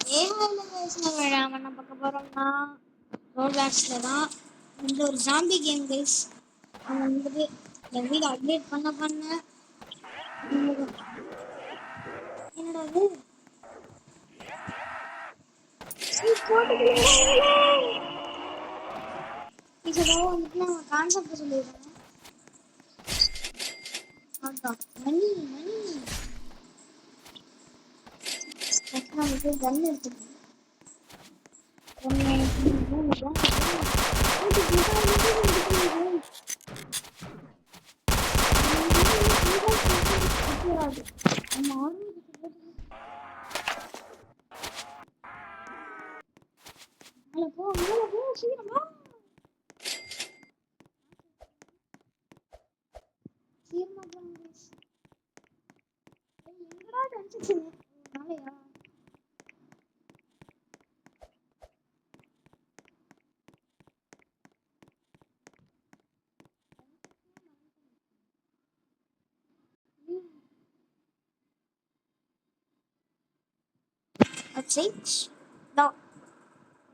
நம்ம என்ன பார்க்க போறோம்னா ரோப்ளாக்ஸ்ல தான் இந்த ஒரு ஜாம்பி கேம் கைஸ். நம்ம வந்துட்டு இந்த வீடு அப்டேட் பண்ண என்னடா இது இதெல்லாம் வந்துட்டு நம்ம கான்செப்ட் சொல்லிடுறோம். அதான் மணி நமக்கு கன் எடுத்துக்கணும்.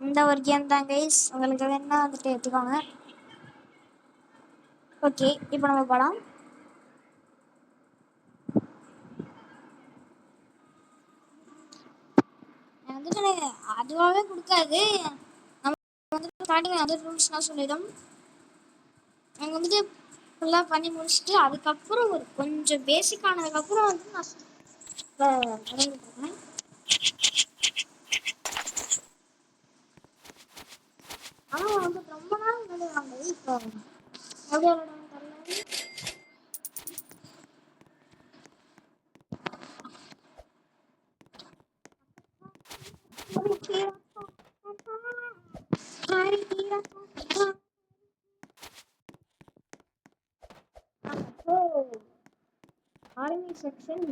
இந்த ஒரு கேம் தான் கைஸ். உங்களுக்கு வேணா வந்துட்டு எடுத்துக்கோங்க. ஓகே, இப்போ நம்ம படம் வந்துட்டு அதுவாகவே கொடுக்காது. நம்ம வந்துட்டு ஸ்டார்டிங் அது ரூல்ஸ்லாம் சொல்லிடும். நாங்கள் வந்துட்டு ஃபுல்லாக பண்ணி முடிச்சுட்டு அதுக்கப்புறம் ஒரு கொஞ்சம் பேசிக் ஆனதுக்கப்புறம் வந்து நான் தொடங்கிட்டுருக்கேன். ஆனால் வந்து ரொம்ப நாள் முன்னாடி வாங்க இப்போ எப்படி ஆர்மி செக்ஷன்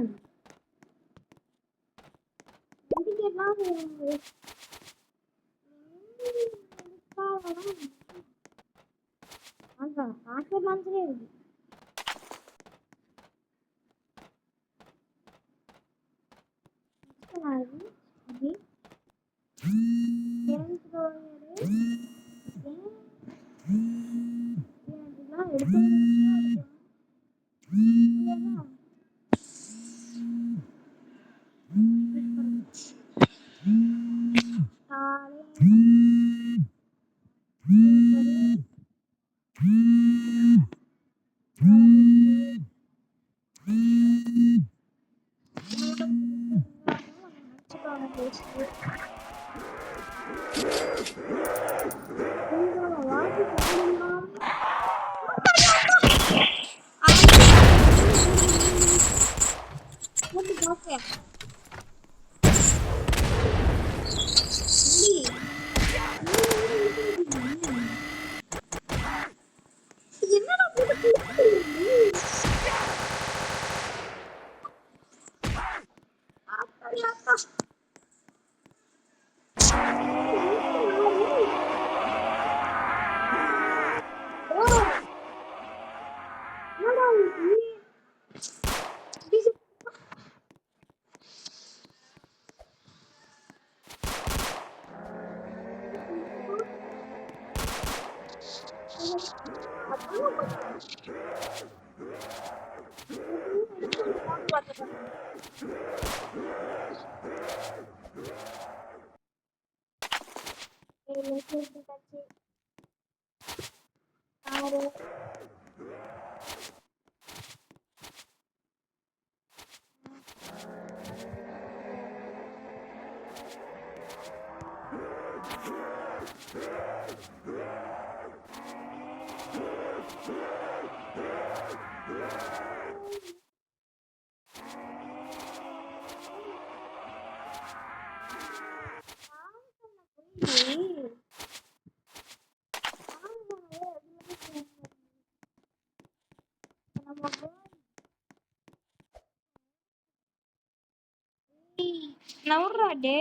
நவுறா டே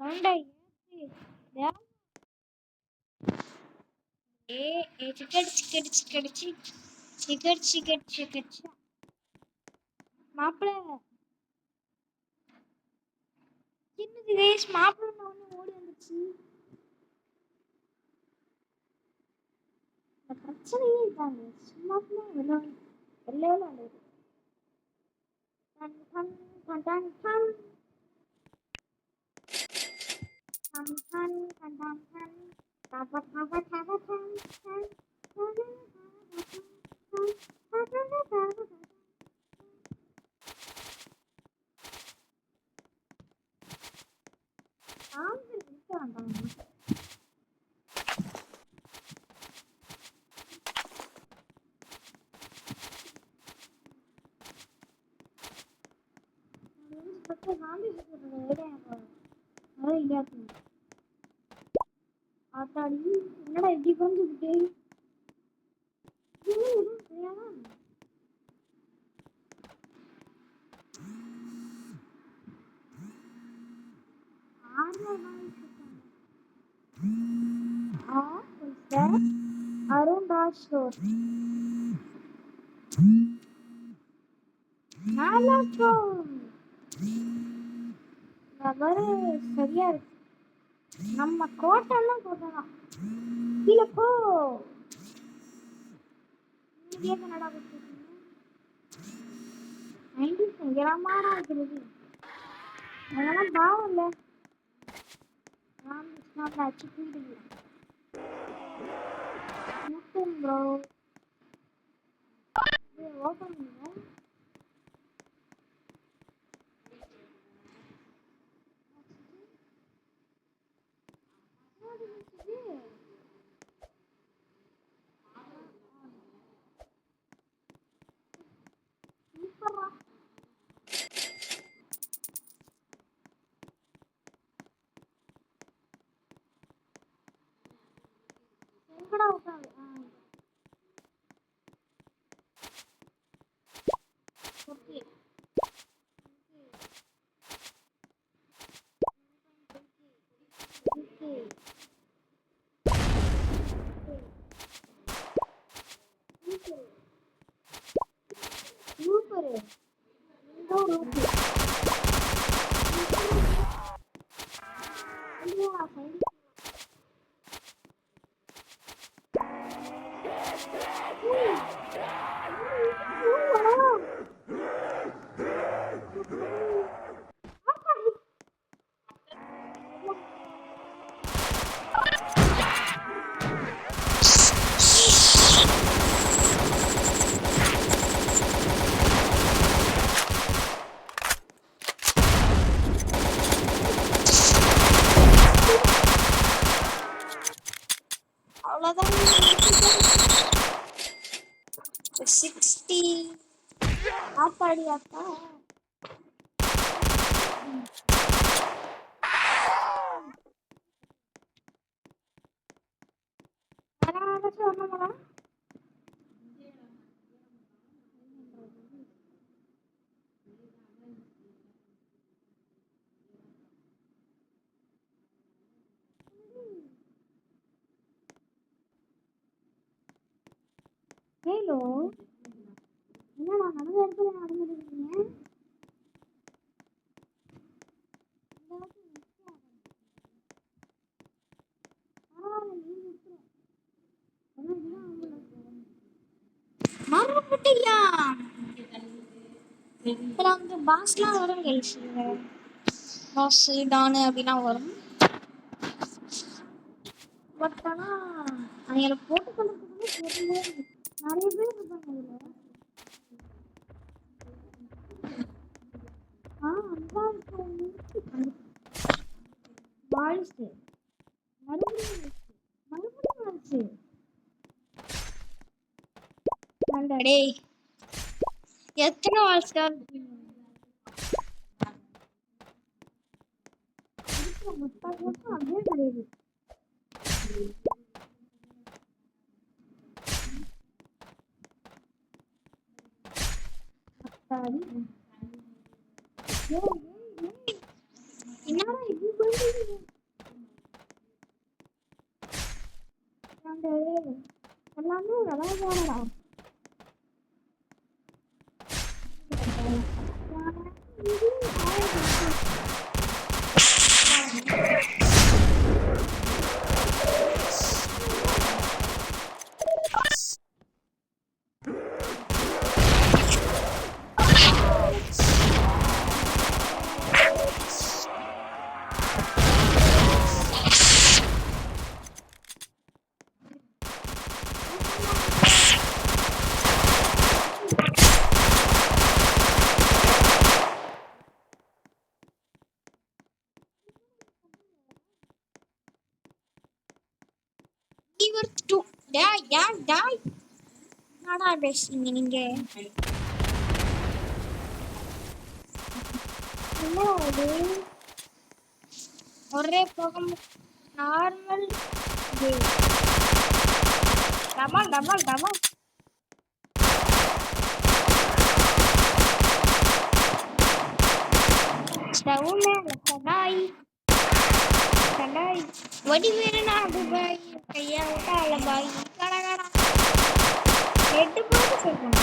சவுண்டா மாப்பிள்ள கைஸ் மாப்பிள்ளை ஒன்று ஓடி வந்துச்சு. இந்த பிரச்சனையே இதாங்க சும்மா விளையாடு விளையாடு done done done done done done done done done done தப தப தப டன் டன் என்னடா இப்படி கொஞ்சிக்கிட்டு அருண் ராஜ் ஸ்டோர் சரியா இருக்கு. நம்ம கோட்டெல்லாம் கோட்டலாம் கீழே போ. கனடா பயங்கரமாடா இருக்கிறது. அதெல்லாம் பாவம் இல்ல. அச்சு போயிடுங்க ப்ரோ. ஓப்பன் பண்ணுங்க. எங்கடா உட்காந்து ஓகே சூப்பர். அவ்வளோதான் 60 ஆத்தாடி ஆத்தா. ஹலோ என்னடா நடந்த இடத்துல நடந்துருக்கீங்க? மறுபடியா வந்து பாஸ்லாம் வரும் கைஸ். பாஸ் டானு அப்படிலாம் வரும். பட் ஆனால் அவங்களை போட்டு கொள்றதுக்குமே தெரியல. நிறைய பேர் இருப்பாங்க இதில். வாய்ஸ் மறுபடியும் டேய் எத்தனை வாய்ஸ் தான் அப்படியே கிடையாது. என்னடா இது போயிட்டு எல்லாமே விளையாடுறா. டேய் டேய் டேய் என்னடா பேசுறீங்க நீங்க? என்ன அது? ஒரே போகம் நார்மல் டமால் டமால் டமால் ஸ்டவ் மேல கடாய் கடாய் வடி வேணும்னா துபாய் கையா விட்டால பாய் கடா கடா ஹெட் போட்டு சொல்றேன்.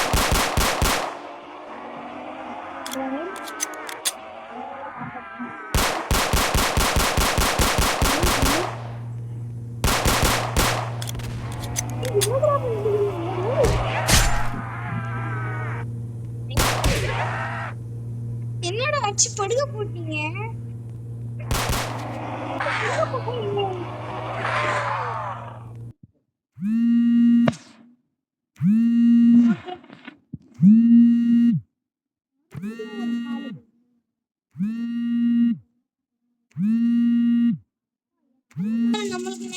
என்னடா ஆச்சு படுக்க போட்டீங்க? நம்மளுக்கு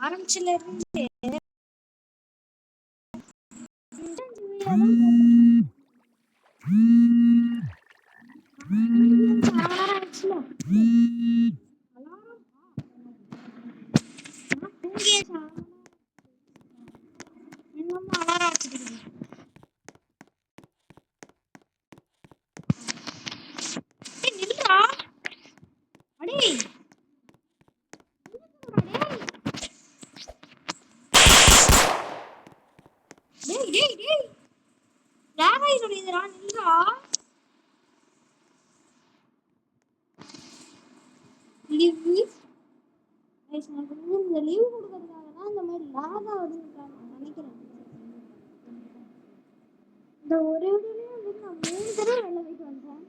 ஆரம்பிச்சுல இருந்து இந்த லீவ் கொடுக்கறதுக்காக தான் இந்த மாதிரி லாகா வருதுன்றாங்க நினைக்கிறேன். இந்த ஒரு வீடியோலயே வந்து நான் 3 தடவை வெளில போயிட்டு வந்தேன்.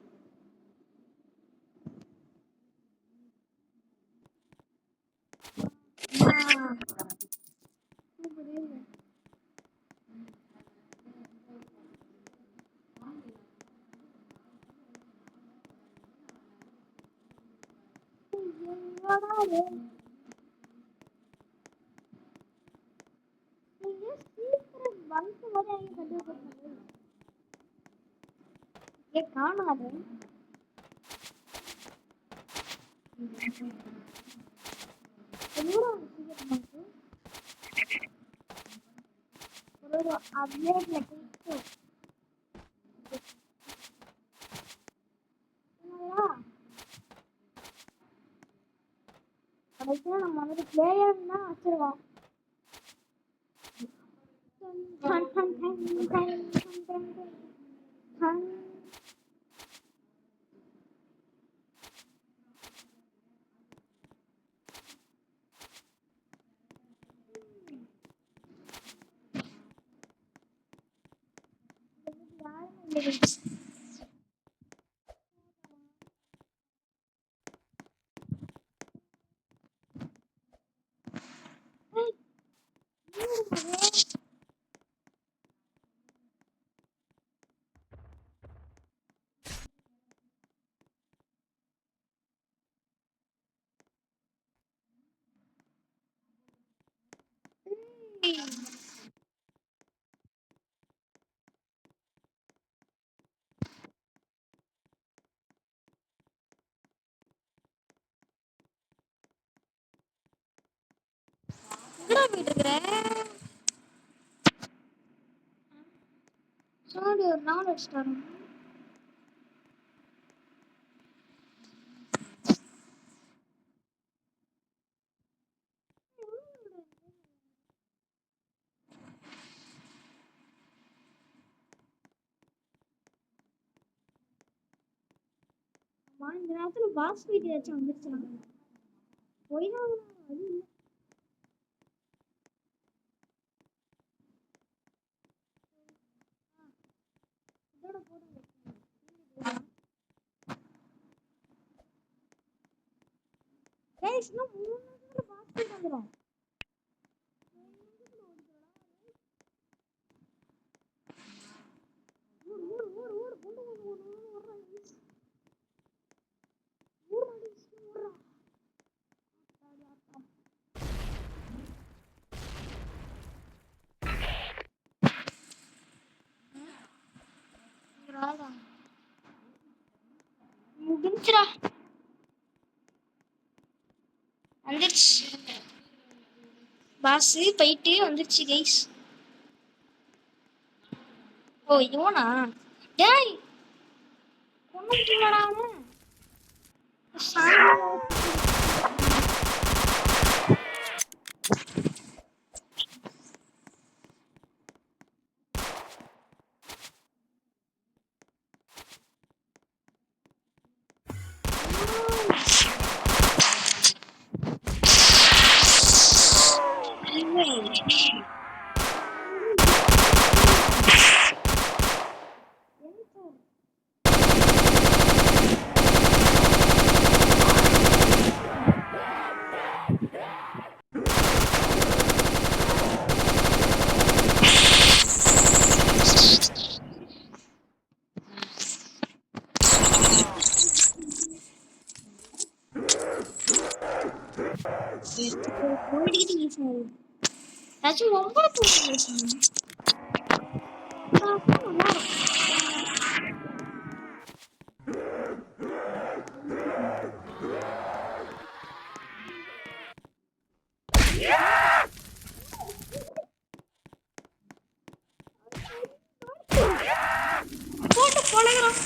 காணாது அப்டேட்ல கடைசியா நம்ம வந்து பிளேயர் தான் வச்சிருவோம். எங்கடா போயிட்டு இருக்கிற? சோடி ஒரு நாள் வச்சுட்டாரு. இந்த நேரத்துல பாஸ் வீட்டு ஏதாச்சும் வந்துருச்சாங்க போய்தான் அது இல்லை. இதோட போடுங்க இன்னும் 3 நிமிஷத்துல பாஸ் வீட்டு வந்துடும். முடிஞ்சிரா வந்துருச்சு. பாஸ் போயிட்டு வந்துருச்சு கைஸ். ஓ இவனா? டேய் கொன்னுட்டீங்களாடா அவன்? ஏதாச்சும் ரொம்ப போட்டு பொழகிறான்.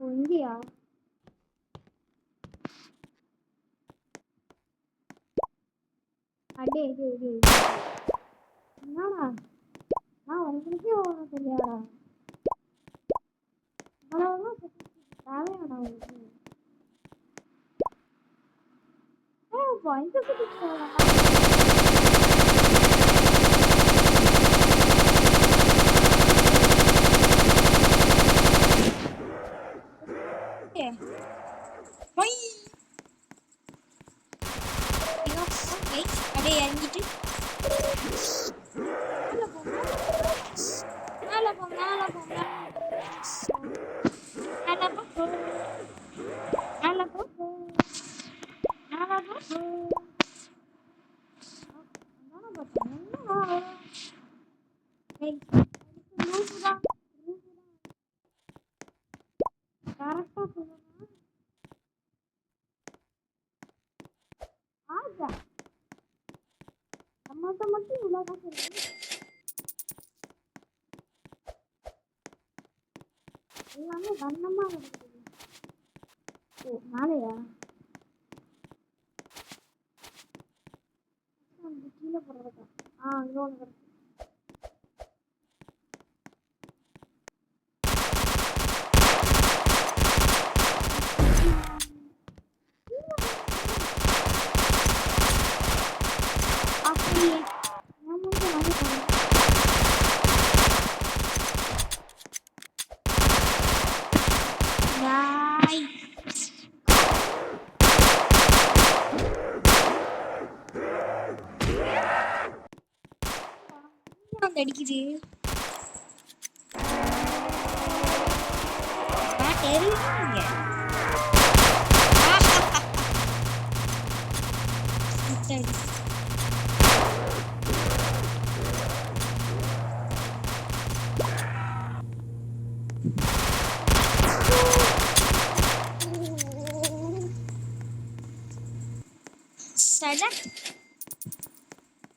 இந்தியா அடே என்னடா நான் உங்களுக்கே ஒன்றும் தெரியாதா? அவ்வளவுதான் தேவையாடா உங்களுக்கு? இந்த அப்படியே இறங்கிட்டு மேலே போ மேலே போ மேலே போ மேலே போ மேலே போ. கரெக்டா சொல்லுங்க. ஆஜா நம்மகிட்ட மட்டும் இவ்வளோதான் சொல்லுங்க. எல்லாமே வண்ணமா இருக்குது. ஓ மேலையா? கீழே போடுறதா? இங்கே ஒன்று இருக்கு. அப்படியே அடிக்குது.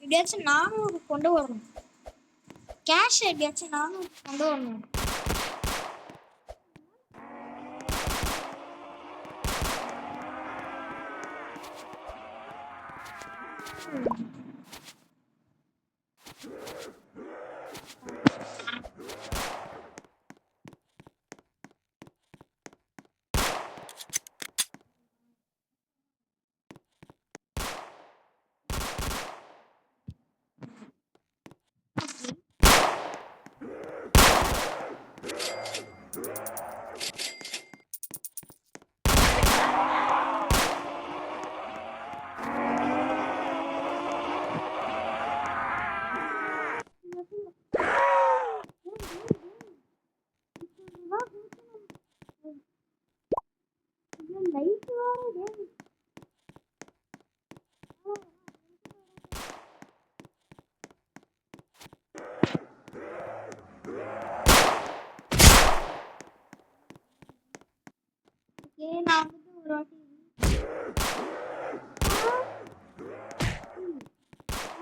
எப்படியாச்சும் நானும் கொண்டு வரணும். கேஷ் எப்படியாச்சும் நானும் கொண்டு வரணும். நான் வந்துட்டு ஒரு வாட்டி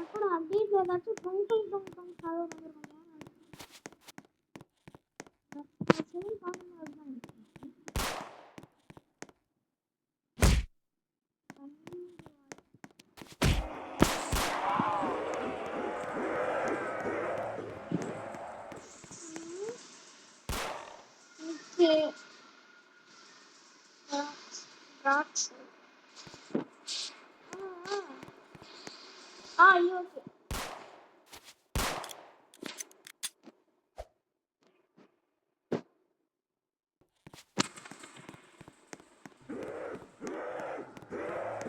அப்புறம் அப்டேட்ல ஏதாச்சும் டொங் சாதம் பார்க்கணும். ஓகே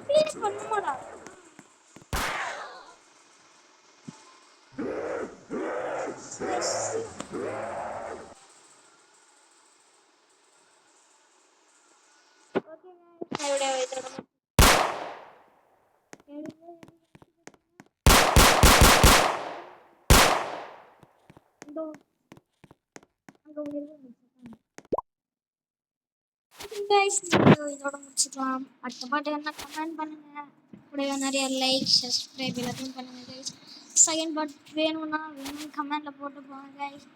ப்ளீஸ் பண்ணுமாடா. இதோட முடிச்சுக்கலாம். அடுத்த பாட்டு என்ன கமெண்ட் பண்ணுங்க. கூடவே நிறைய லைக் சப்ஸ்கிரைப் எல்லாத்தையும் பண்ணுங்க கைஸ். செகண்ட் பார்ட் வேணும்னா கமெண்ட்ல போட்டு போங்க கைஸ்.